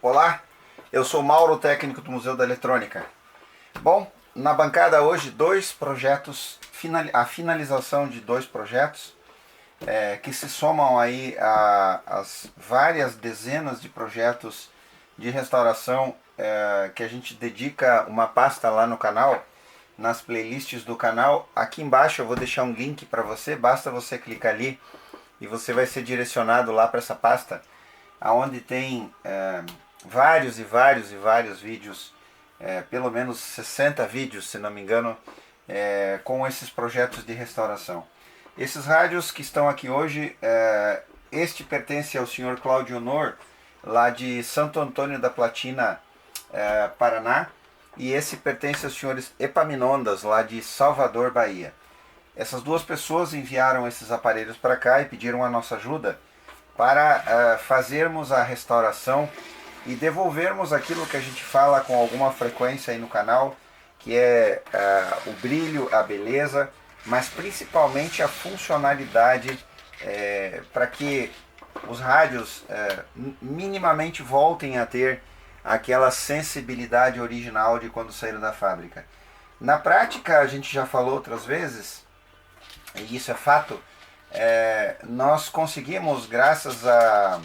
Olá, eu sou Mauro, técnico do Museu da Eletrônica. Bom, na bancada hoje dois projetos, a finalização de dois projetos que se somam aí às várias dezenas de projetos de restauração que a gente dedica uma pasta lá no canal, nas playlists do canal. Aqui embaixo eu vou deixar um link para você, basta você clicar ali e você vai ser direcionado lá para essa pasta, onde tem vários vídeos, pelo menos 60 vídeos, se não me engano, com esses projetos de restauração. Esses rádios que estão aqui hoje, este pertence ao senhor Cláudio Honor, lá de Santo Antônio da Platina, Paraná, e esse pertence aos senhores Epaminondas, lá de Salvador, Bahia. Essas duas pessoas enviaram esses aparelhos para cá e pediram a nossa ajuda para fazermos a restauração e devolvermos aquilo que a gente fala com alguma frequência aí no canal, que é o brilho, a beleza, mas principalmente a funcionalidade, para que os rádios minimamente voltem a ter aquela sensibilidade original de quando saíram da fábrica. Na prática, a gente já falou outras vezes, e isso é fato, nós conseguimos, graças a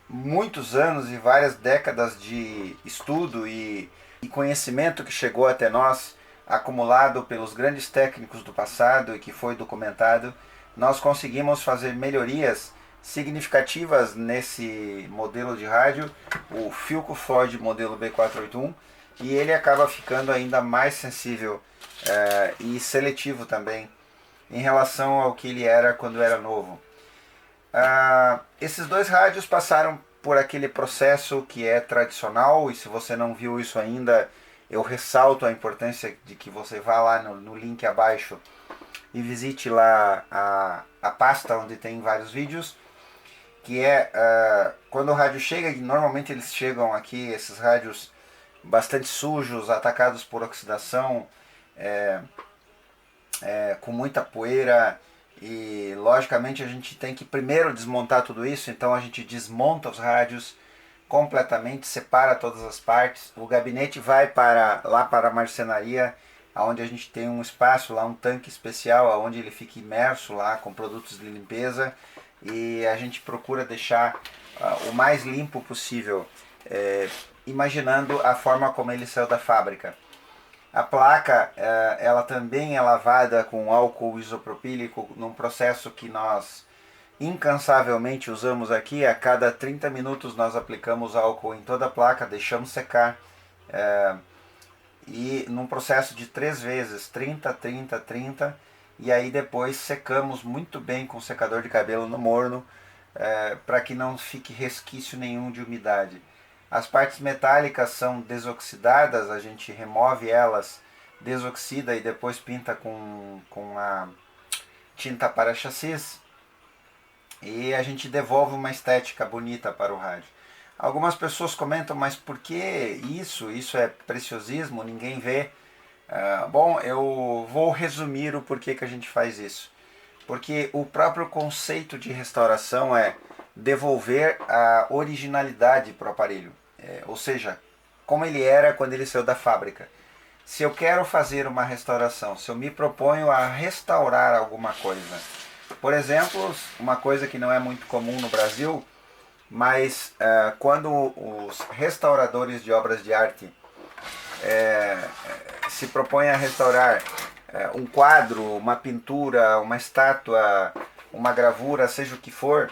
muitos anos e várias décadas de estudo e conhecimento que chegou até nós, acumulado pelos grandes técnicos do passado e que foi documentado, nós conseguimos fazer melhorias significativas nesse modelo de rádio, o Philco Ford modelo B481, e ele acaba ficando ainda mais sensível e seletivo também em relação ao que ele era quando era novo. Esses dois rádios passaram por aquele processo que é tradicional, e se você não viu isso ainda, eu ressalto a importância de que você vá lá no link abaixo e visite lá a pasta onde tem vários vídeos, que quando o rádio chega, e normalmente eles chegam aqui, esses rádios bastante sujos, atacados por oxidação, com muita poeira, e logicamente a gente tem que primeiro desmontar tudo isso. Então a gente desmonta os rádios completamente, separa todas as partes. O gabinete vai lá para a marcenaria, onde a gente tem um espaço lá, um tanque especial, onde ele fica imerso lá com produtos de limpeza, e a gente procura deixar o mais limpo possível, imaginando a forma como ele saiu da fábrica. A placa, ela também é lavada com álcool isopropílico, num processo que nós incansavelmente usamos aqui. A cada 30 minutos nós aplicamos álcool em toda a placa, deixamos secar, e num processo de 3 vezes, 30, 30, 30, e aí depois secamos muito bem com secador de cabelo no morno, para que não fique resquício nenhum de umidade. As partes metálicas são desoxidadas, a gente remove elas, desoxida e depois pinta com a tinta para chassis, e a gente devolve uma estética bonita para o rádio. Algumas pessoas comentam, mas por que isso? Isso é preciosismo, ninguém vê. Bom, eu vou resumir o porquê que a gente faz isso. Porque o próprio conceito de restauração é devolver a originalidade para o aparelho. Ou seja, como ele era quando ele saiu da fábrica. Se eu quero fazer uma restauração, se eu me proponho a restaurar alguma coisa, por exemplo, uma coisa que não é muito comum no Brasil, mas quando os restauradores de obras de arte se propõem a restaurar um quadro, uma pintura, uma estátua, uma gravura, seja o que for,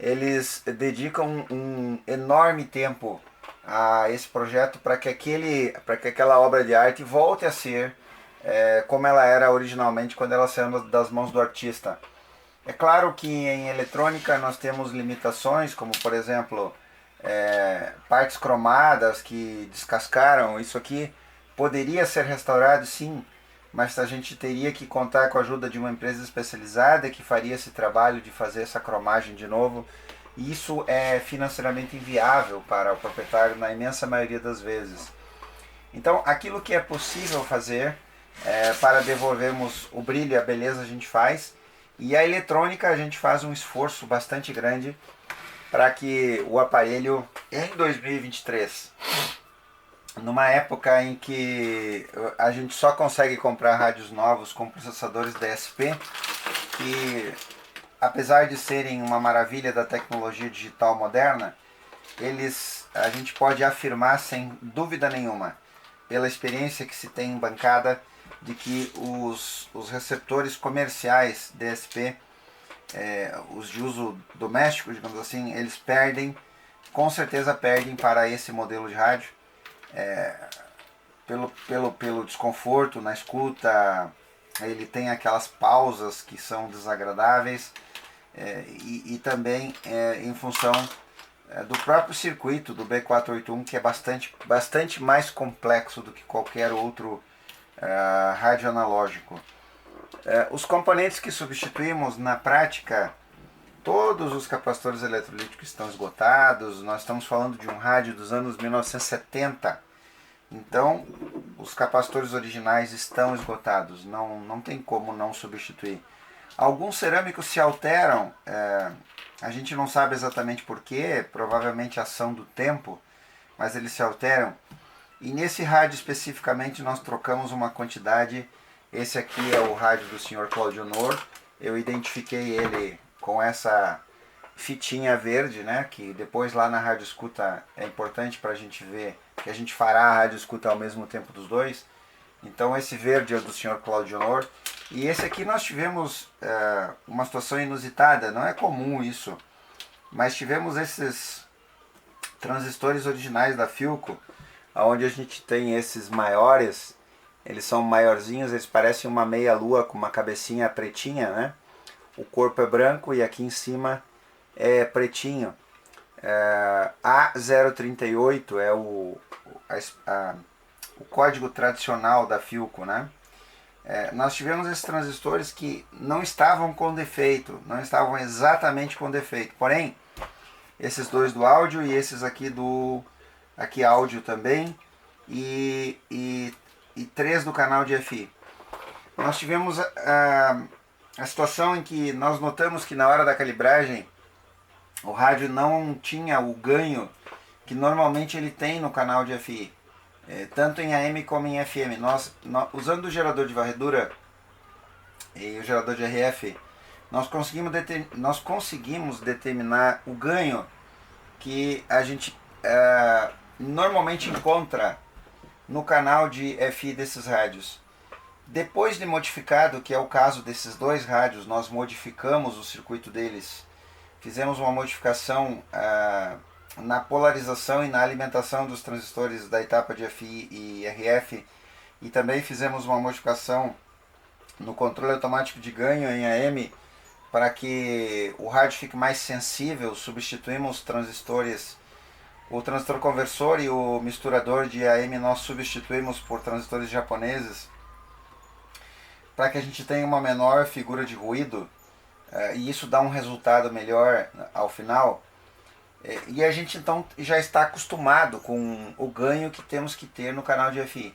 eles dedicam um enorme tempo a esse projeto para que aquela obra de arte volte a ser como ela era originalmente quando ela saiu das mãos do artista. É claro que em eletrônica nós temos limitações, como por exemplo partes cromadas que descascaram. Isso aqui poderia ser restaurado, sim, mas a gente teria que contar com a ajuda de uma empresa especializada que faria esse trabalho de fazer essa cromagem de novo. E isso é financeiramente inviável para o proprietário na imensa maioria das vezes. Então, aquilo que é possível fazer para devolvermos o brilho e a beleza a gente faz, e a eletrônica a gente faz um esforço bastante grande para que o aparelho em 2023, numa época em que a gente só consegue comprar rádios novos com processadores DSP, que apesar de serem uma maravilha da tecnologia digital moderna, a gente pode afirmar sem dúvida nenhuma, pela experiência que se tem em bancada, de que os receptores comerciais DSP, os de uso doméstico, digamos assim, eles perdem, com certeza perdem para esse modelo de rádio, pelo desconforto na escuta. Ele tem aquelas pausas que são desagradáveis, e também em função do próprio circuito do B481, que é bastante mais complexo do que qualquer outro rádio analógico. Os componentes que substituímos, na prática, todos os capacitores eletrolíticos estão esgotados. Nós estamos falando de um rádio dos anos 1970, então os capacitores originais estão esgotados, não tem como não substituir. Alguns cerâmicos se alteram, a gente não sabe exatamente porquê, provavelmente ação do tempo, mas eles se alteram. E nesse rádio especificamente nós trocamos uma quantidade. Esse aqui é o rádio do Sr. Claudio Honor. Eu identifiquei ele com essa fitinha verde, né, que depois lá na rádio escuta é importante para a gente ver que a gente fará a rádio escuta ao mesmo tempo dos dois. Então esse verde é do Sr. Claudio Honor. E esse aqui nós tivemos uma situação inusitada, não é comum isso, mas tivemos esses transistores originais da Philco, onde a gente tem esses maiores, eles são maiorzinhos, eles parecem uma meia-lua com uma cabecinha pretinha, né? O corpo é branco e aqui em cima é pretinho. A038 é o código tradicional da Philco, né? Nós tivemos esses transistores que não estavam com defeito, não estavam exatamente com defeito, porém esses dois do áudio e esses aqui aqui áudio também, e 3 do canal de FI. Nós tivemos a situação em que nós notamos que na hora da calibragem o rádio não tinha o ganho que normalmente ele tem no canal de FI, tanto em AM como em FM. Usando o gerador de varredura e o gerador de RF, nós conseguimos determinar o ganho que a gente normalmente encontra no canal de FI desses rádios. Depois de modificado, que é o caso desses dois rádios, nós modificamos o circuito deles, fizemos uma modificação na polarização e na alimentação dos transistores da etapa de FI e RF, e também fizemos uma modificação no controle automático de ganho em AM para que o rádio fique mais sensível. Substituímos transistores, o transistor conversor e o misturador de AM nós substituímos por transistores japoneses para que a gente tenha uma menor figura de ruído, e isso dá um resultado melhor ao final. E a gente então já está acostumado com o ganho que temos que ter no canal de FI.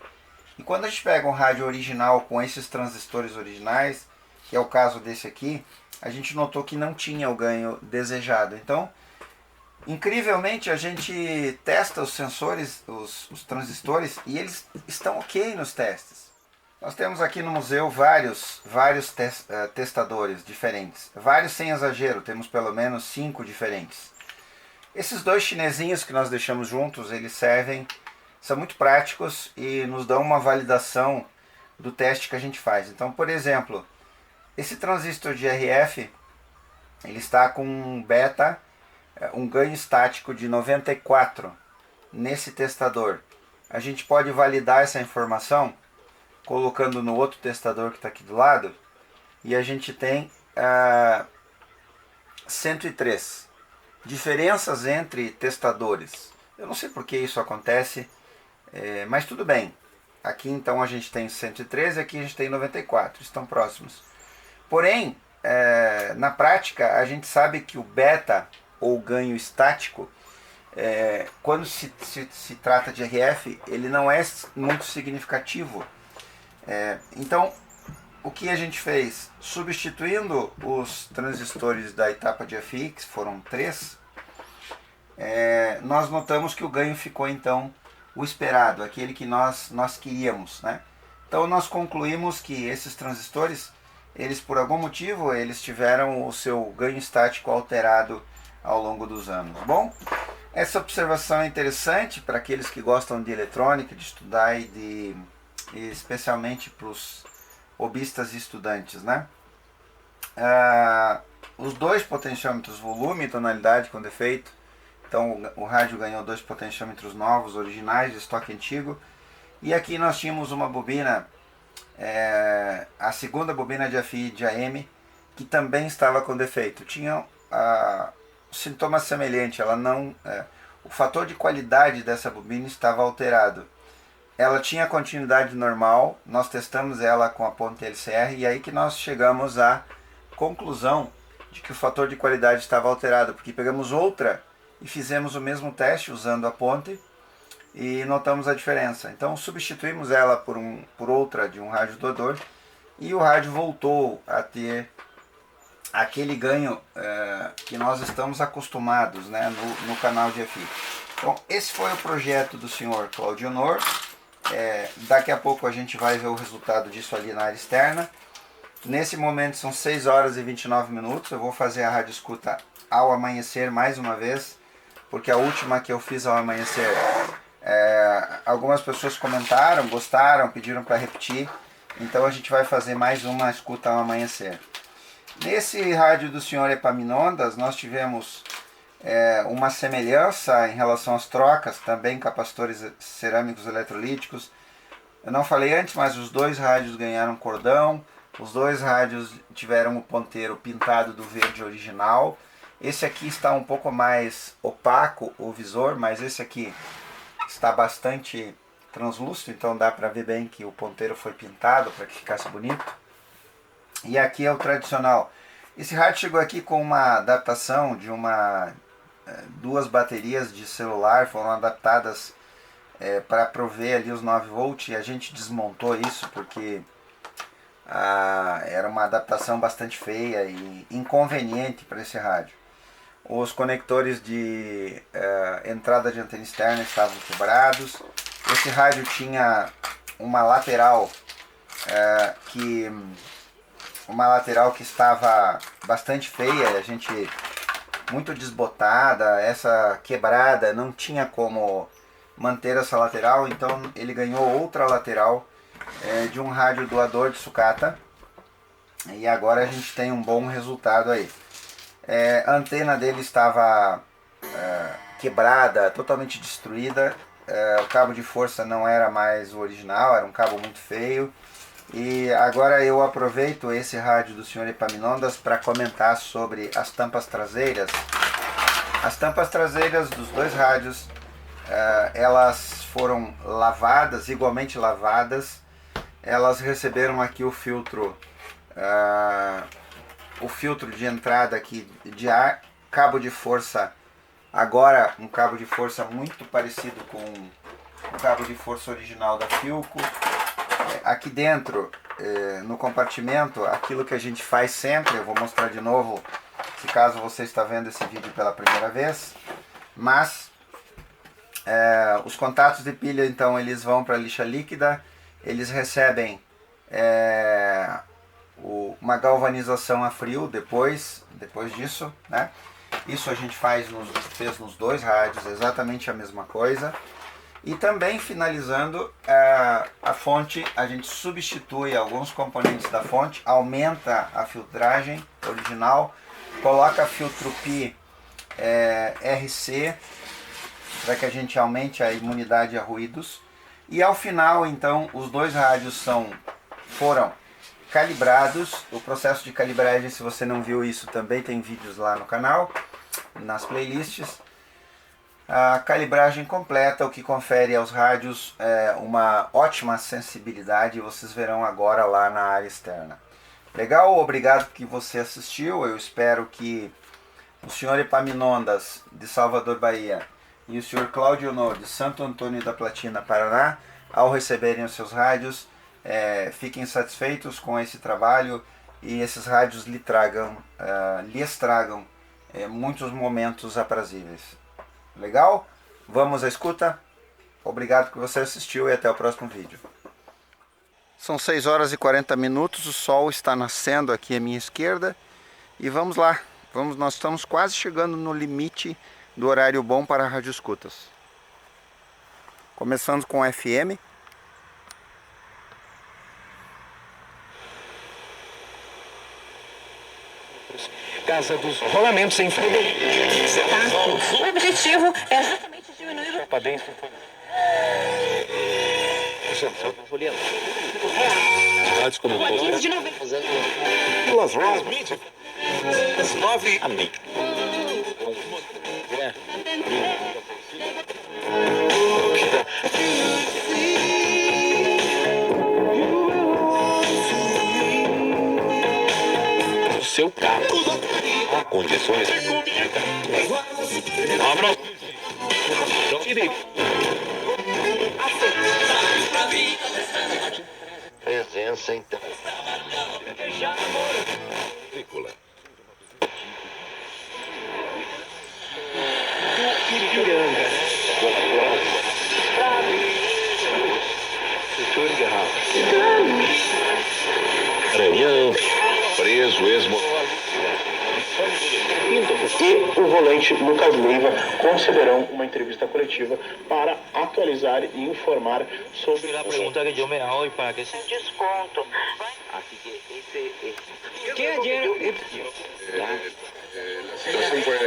E quando a gente pega um rádio original com esses transistores originais, que é o caso desse aqui, a gente notou que não tinha o ganho desejado. Então, incrivelmente, a gente testa os sensores, os transistores, e eles estão ok nos testes. Nós temos aqui no museu vários testadores diferentes, vários sem exagero, temos pelo menos 5 diferentes. Esses dois chinesinhos que nós deixamos juntos, eles são muito práticos e nos dão uma validação do teste que a gente faz. Então, por exemplo, esse transistor de RF, ele está com um beta, um ganho estático de 94 nesse testador. A gente pode validar essa informação colocando no outro testador que está aqui do lado, e a gente tem 103 diferenças entre testadores. Eu não sei por que isso acontece, mas tudo bem. Aqui então a gente tem 113, aqui a gente tem 94, estão próximos. Porém, na prática, a gente sabe que o beta, ou ganho estático, quando se trata de RF, ele não é muito significativo. Então, o que a gente fez? Substituindo os transistores da etapa de FX, foram 3, nós notamos que o ganho ficou então o esperado, aquele que nós queríamos, né? Então nós concluímos que esses transistores, eles por algum motivo, eles tiveram o seu ganho estático alterado ao longo dos anos. Bom, essa observação é interessante para aqueles que gostam de eletrônica, de estudar e especialmente para os hobbyistas e estudantes, né? Os dois potenciômetros, volume e tonalidade com defeito. Então o rádio ganhou 2 potenciômetros novos, originais, de estoque antigo. E aqui nós tínhamos uma bobina, a segunda bobina de FI de AM, que também estava com defeito. Tinha sintomas semelhantes, o fator de qualidade dessa bobina estava alterado. Ela tinha continuidade normal, nós testamos ela com a ponte LCR e aí que nós chegamos à conclusão de que o fator de qualidade estava alterado, porque pegamos outra e fizemos o mesmo teste usando a ponte e notamos a diferença. Então substituímos ela por outra de um rádio doador e o rádio voltou a ter aquele ganho que nós estamos acostumados, né, no canal de FI. Então esse foi o projeto do senhor Claudio Honor. Daqui a pouco a gente vai ver o resultado disso ali na área externa. Nesse momento são 6 horas e 29 minutos. Eu vou fazer a rádio escuta ao amanhecer mais uma vez, porque a última que eu fiz ao amanhecer, algumas pessoas comentaram, gostaram, pediram para repetir. Então a gente vai fazer mais uma escuta ao amanhecer. Nesse rádio do senhor Epaminondas nós tivemos uma semelhança em relação às trocas, também capacitores cerâmicos eletrolíticos. Eu não falei antes, mas os dois rádios ganharam cordão, os dois rádios tiveram o ponteiro pintado do verde original. Esse aqui está um pouco mais opaco, o visor, mas esse aqui está bastante translúcido, então dá para ver bem que o ponteiro foi pintado para que ficasse bonito. E aqui é o tradicional. Esse rádio chegou aqui com uma adaptação de duas baterias de celular, foram adaptadas para prover ali os 9 volts, e a gente desmontou isso porque era uma adaptação bastante feia e inconveniente para esse rádio. Os conectores de entrada de antena externa estavam quebrados. Esse rádio tinha uma lateral que estava bastante feia, muito desbotada, essa quebrada, não tinha como manter essa lateral, então ele ganhou outra lateral de um rádio doador de sucata, e agora a gente tem um bom resultado aí. A antena dele estava quebrada, totalmente destruída, o cabo de força não era mais o original, era um cabo muito feio. E agora eu aproveito esse rádio do senhor Epaminondas para comentar sobre as tampas traseiras. As tampas traseiras dos dois rádios, elas foram lavadas, igualmente lavadas. Elas receberam aqui o filtro de entrada aqui de ar, cabo de força, agora um cabo de força muito parecido com o cabo de força original da Philco. Aqui dentro, no compartimento, aquilo que a gente faz sempre, eu vou mostrar de novo, se caso você está vendo esse vídeo pela primeira vez, mas os contatos de pilha, então, eles vão para a lixa líquida, eles recebem uma galvanização a frio depois disso, né? Isso a gente fez nos dois rádios, exatamente a mesma coisa. E também finalizando, a fonte, a gente substitui alguns componentes da fonte, aumenta a filtragem original, coloca filtro Pi RC, para que a gente aumente a imunidade a ruídos. E ao final, então, os dois rádios foram calibrados. O processo de calibragem, se você não viu isso, também tem vídeos lá no canal, nas playlists. a calibragem completa, o que confere aos rádios uma ótima sensibilidade, vocês verão agora lá na área externa. Legal? Obrigado que você assistiu, eu espero que o senhor Epaminondas, de Salvador, Bahia, e o senhor Cláudio No, de Santo Antônio da Platina, Paraná, ao receberem os seus rádios, fiquem satisfeitos com esse trabalho e esses rádios lhes tragam muitos momentos aprazíveis. Legal? Vamos à escuta? Obrigado que você assistiu e até o próximo vídeo. São 6 horas e 40 minutos, o sol está nascendo aqui à minha esquerda e vamos lá. Nós estamos quase chegando no limite do horário bom para radioescutas. Começando com FM. Casa dos rolamentos sem freio. O objetivo é justamente diminuir o... Rádios como o 15 de novembro. Las mídias. As 9 a meia. O seu carro. Há condições. Abra. Presença então. Agrícola. Ipiranga. Setor de garrafa. Maranhão. Preso, esmo. E o volante Lucas Leiva concederão uma entrevista coletiva para atualizar e informar sobre a pergunta que eu me hago e para que se Desconto. así que ese ¿Qué ayer? La situación fue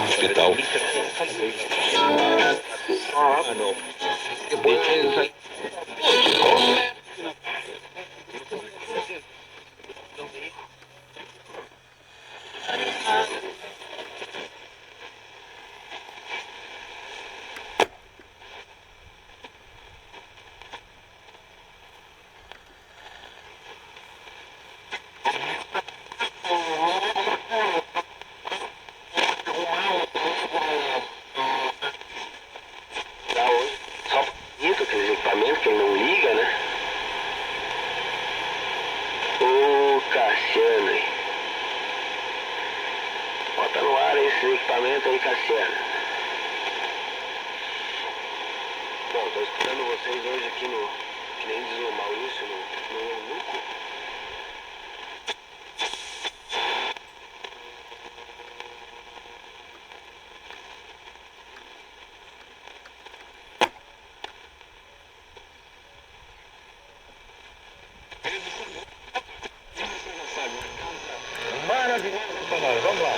Hospital. aqueles equipamentos que ele não liga, né? Ô, Cassiano aí. Bota no ar esses equipamentos aí, Cassiano. Bom, tô escutando vocês hoje aqui no... Que nem diz o Maurício, no Eunuco. Maravilhoso, Tomás. Vamos lá.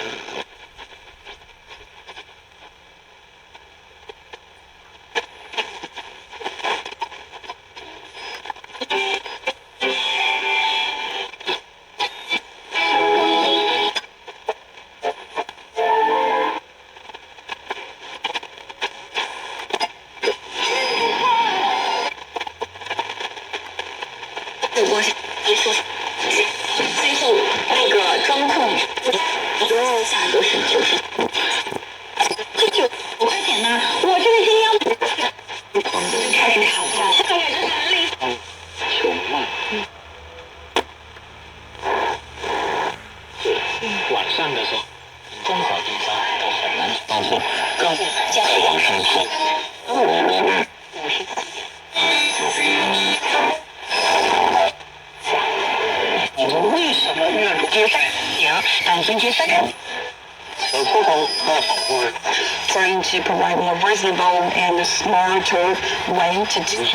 Trying to provide more reasonable and smarter way to do.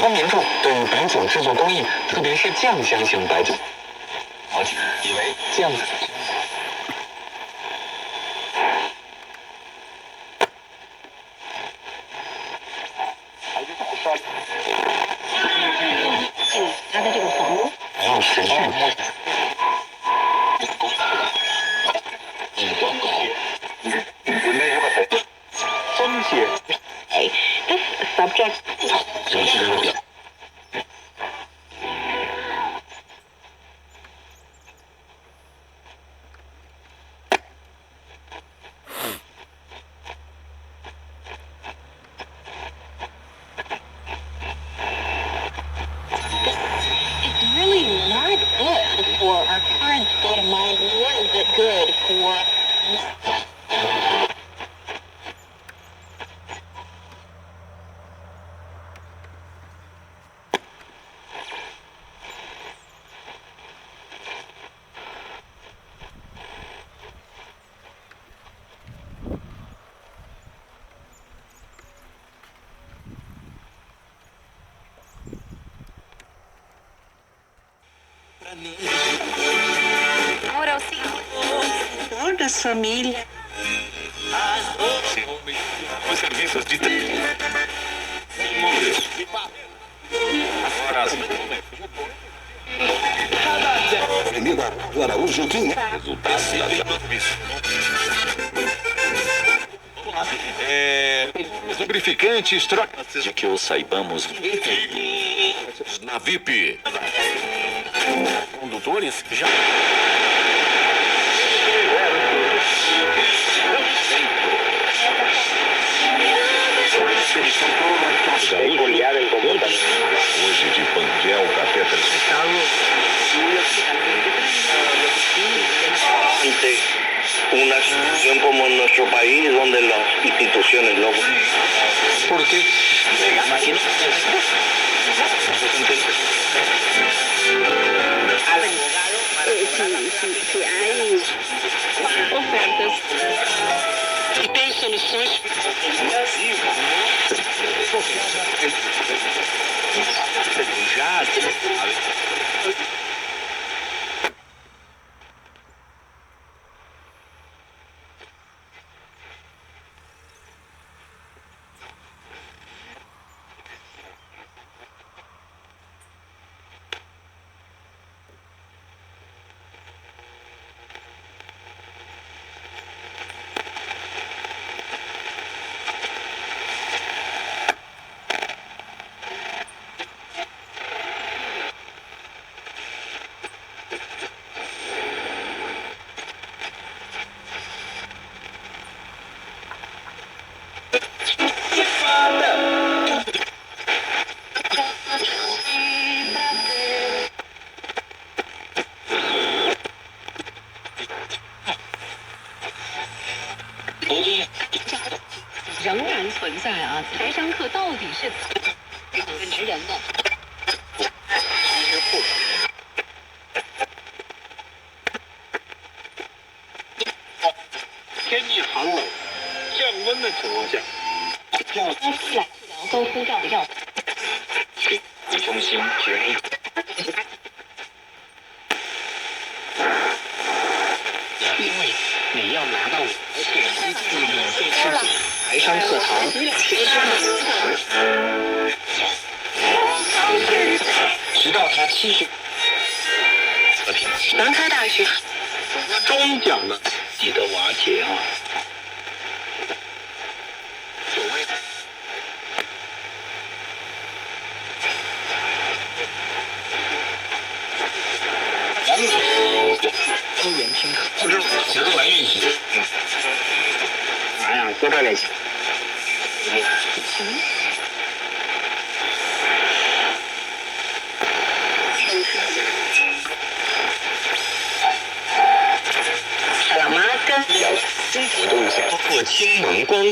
川民众对白酒制作工艺，特别是酱香型白酒，了解，以为酱。他的这个房屋。要持续。风险。This subject. It's really not good for our current state of mind, nor is it good for. Ahora sí. Todas famílias. Os serviços de Avenida Araújo Quim. Resultado lubrificantes, trocas de que o saibamos. Na VIP. Condutores já. Hoje de Panguel, Cateta. Una situación como en nuestro país donde las instituciones no. ¿Por qué? Se hay ofertas e tem soluções.仍然存在啊，财商课到底是男人的？天气寒冷、降温的情况下，要来治疗高通胀的药。中心决议。因为你要拿到免费试讲财商课堂，直到他70。南开大学终讲了你的瓦解啊。所谓多元听课，谁都来练习。哎呀，多锻炼习。包括青芒光。